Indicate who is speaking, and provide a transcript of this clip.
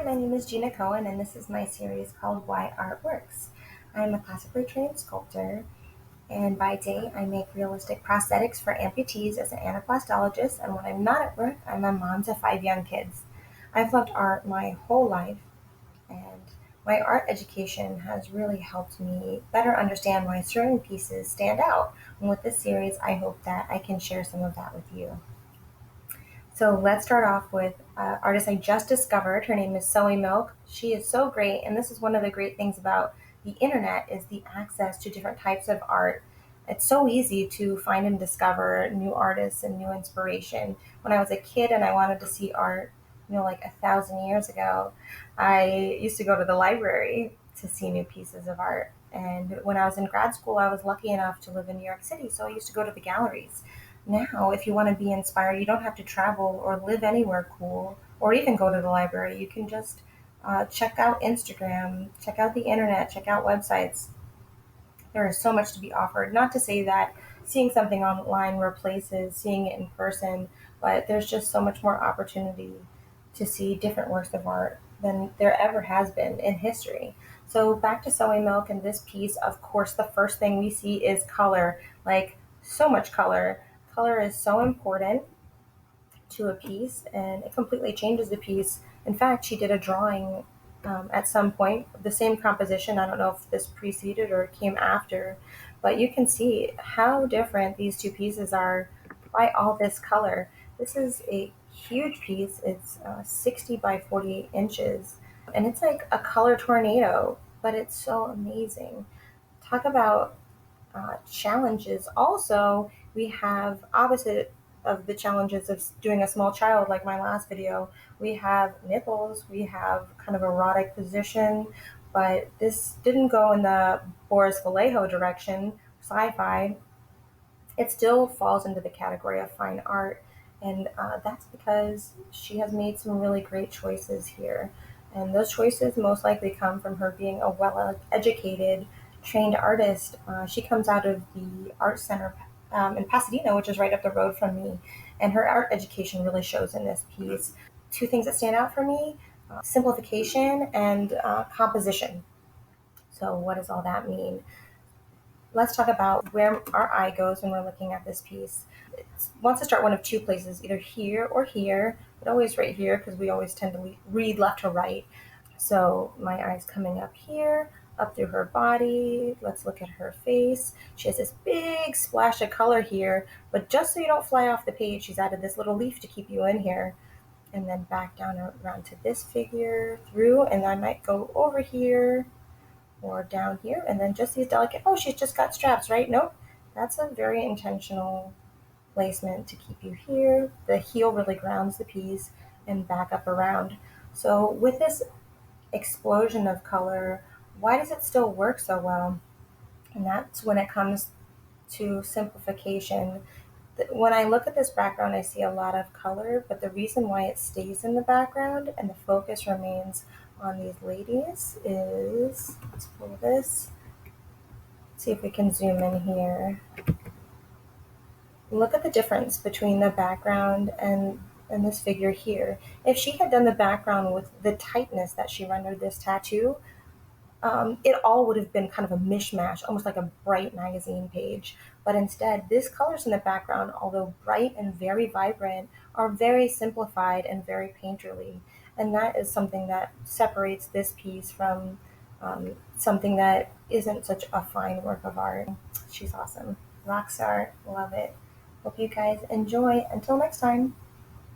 Speaker 1: my name is Gina Cohen, and this is my series called Why Art Works. I'm a classically trained sculptor, and by day I make realistic prosthetics for amputees as an anaplastologist, and when I'm not at work, I'm a mom to 5 young kids. I've loved art my whole life, and my art education has really helped me better understand why certain pieces stand out. And with this series, I hope that I can share some of that with you. So let's start off with artist I just discovered. Her name is Soey Milk. She is so great, and this is one of the great things about the internet is the access to different types of art. It's so easy to find and discover new artists and new inspiration. When I was a kid and I wanted to see art, like 1,000 years ago, I used to go to the library to see new pieces of art. And when I was in grad school, I was lucky enough to live in New York City, so I used to go to the galleries. Now, if you want to be inspired, you don't have to travel or live anywhere cool or even go to the library. You can just check out Instagram, check out the internet, check out websites. There is so much to be offered. Not to say that seeing something online replaces seeing it in person, but there's just so much more opportunity to see different works of art than there ever has been in history. So back to Soey Milk and this piece, of course, the first thing we see is color, like so much color. Color is so important to a piece and it completely changes the piece. In fact, she did a drawing at some point, the same composition. I don't know if this preceded or came after, but you can see how different these two pieces are by all this color. This is a huge piece. It's 60 by 48 inches, and it's like a color tornado, but it's so amazing. Talk about challenges. Also, we have opposite of the challenges of doing a small child like my last video. We have nipples, we have kind of erotic position, but this didn't go in the Boris Vallejo direction, sci-fi. It still falls into the category of fine art, and that's because she has made some really great choices here. And those choices most likely come from her being a well educated, trained artist. She comes out of the Art Center in Pasadena, which is right up the road from me, and her art education really shows in this piece. Two things that stand out for me: simplification and composition. So, what does all that mean? Let's talk about where our eye goes when we're looking at this piece. It wants to start one of two places, either here or here, but always right here because we always tend to read left to right. So my eye's coming up here, up through her body. Let's look at her face. She has this big splash of color here, but just so you don't fly off the page, she's added this little leaf to keep you in here. And then back down around to this figure, through, and I might go over here or down here, and then just these delicate, oh, she's just got straps, right? Nope, that's a very intentional placement to keep you here. The heel really grounds the piece and back up around. So with this explosion of color, why does it still work so well? And that's when it comes to simplification. When I look at this background, I see a lot of color, but the reason why it stays in the background and the focus remains on these ladies is, let's pull this, see if we can zoom in here. Look at the difference between the background and this figure here. If she had done the background with the tightness that she rendered this tattoo, it all would have been kind of a mishmash, almost like a bright magazine page. But instead, these colors in the background, although bright and very vibrant, are very simplified and very painterly. And that is something that separates this piece from something that isn't such a fine work of art. She's awesome. Rockstar. Love it. Hope you guys enjoy. Until next time.